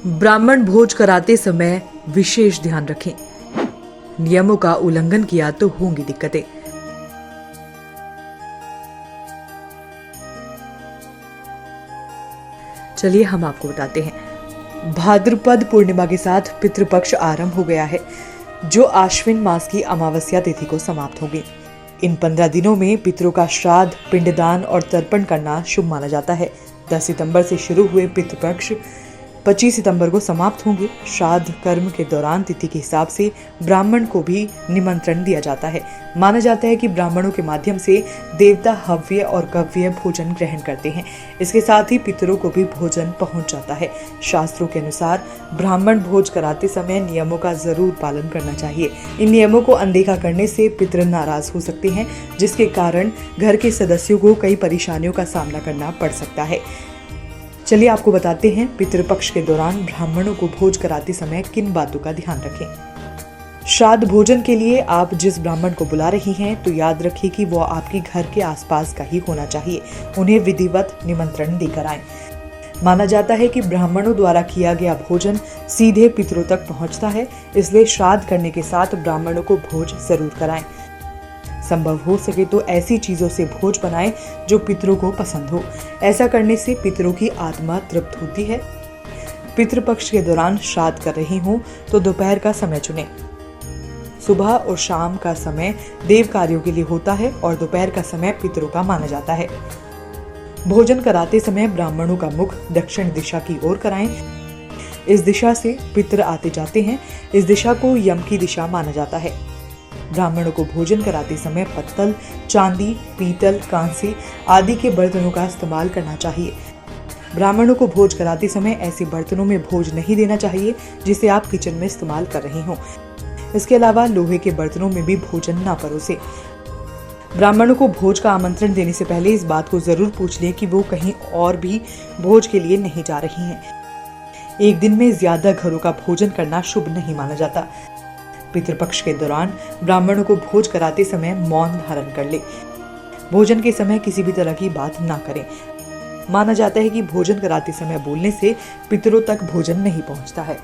ब्राह्मण भोज कराते समय विशेष ध्यान रखें। नियमों का उल्लंघन किया तो होंगी दिक्कतें। चलिए हम आपको बताते हैं। भाद्रपद पूर्णिमा के साथ पितृपक्ष आरंभ हो गया है, जो आश्विन मास की अमावस्या तिथि को समाप्त होगी। इन 15 दिनों में पितरों का श्राद्ध, पिंडदान और तर्पण करना शुभ माना जाता है। 10 सितंबर से शुरू हुए पितृपक्ष 25 सितंबर को समाप्त होंगे। श्राद्ध कर्म के दौरान तिथि के हिसाब से ब्राह्मण को भी निमंत्रण दिया जाता है। माना जाता है कि ब्राह्मणों के माध्यम से देवता हव्य और कव्य भोजन ग्रहण करते हैं। इसके साथ ही पितरों को भी भोजन पहुंच जाता है। शास्त्रों के अनुसार ब्राह्मण भोज कराते समय नियमों का जरूर पालन करना चाहिए। इन नियमों को अनदेखा करने से पितर नाराज हो सकते हैं, जिसके कारण घर के सदस्यों को कई परेशानियों का सामना करना पड़ सकता है। चलिए आपको बताते हैं पितृपक्ष के दौरान ब्राह्मणों को भोज कराते समय किन बातों का ध्यान रखें। श्राद्ध भोजन के लिए आप जिस ब्राह्मण को बुला रही हैं तो याद रखिए कि वो आपके घर के आसपास का ही होना चाहिए। उन्हें विधिवत निमंत्रण देकर आएं। माना जाता है कि ब्राह्मणों द्वारा किया गया भोजन सीधे पितरों तक पहुंचता है, इसलिए श्राद्ध करने के साथ ब्राह्मणों को भोज जरूर कराएं। संभव हो सके तो ऐसी चीजों से भोज बनाएं जो पितरों को पसंद हो। ऐसा करने से पितरों की आत्मा तृप्त होती है। पितृपक्ष के दौरान श्राद्ध कर रही हो तो दोपहर का समय चुनें। सुबह और शाम का समय देव कार्यों के लिए होता है और दोपहर का समय पितरों का माना जाता है। भोजन कराते समय ब्राह्मणों का मुख दक्षिण दिशा की ओर कराएं। इस दिशा से पितर आते जाते हैं। इस दिशा को यम की दिशा माना जाता है। ब्राह्मणों को भोजन कराते समय पत्तल, चांदी, पीतल, कांसे आदि के बर्तनों का इस्तेमाल करना चाहिए। ब्राह्मणों को भोज कराते समय ऐसे बर्तनों में भोज नहीं देना चाहिए जिसे आप किचन में इस्तेमाल कर रहे हों। इसके अलावा लोहे के बर्तनों में भी भोजन ना परोसे। ब्राह्मणों को भोज का आमंत्रण देने से पहले इस बात को जरूर पूछ लें कि वो कहीं और भी भोज के लिए नहीं जा रही हैं। एक दिन में ज्यादा घरों का भोजन करना शुभ नहीं माना जाता। पितृपक्ष के दौरान ब्राह्मणों को भोज कराते समय मौन धारण कर ले। भोजन के समय किसी भी तरह की बात ना करें। माना जाता है कि भोजन कराते समय बोलने से पितरों तक भोजन नहीं पहुंचता है।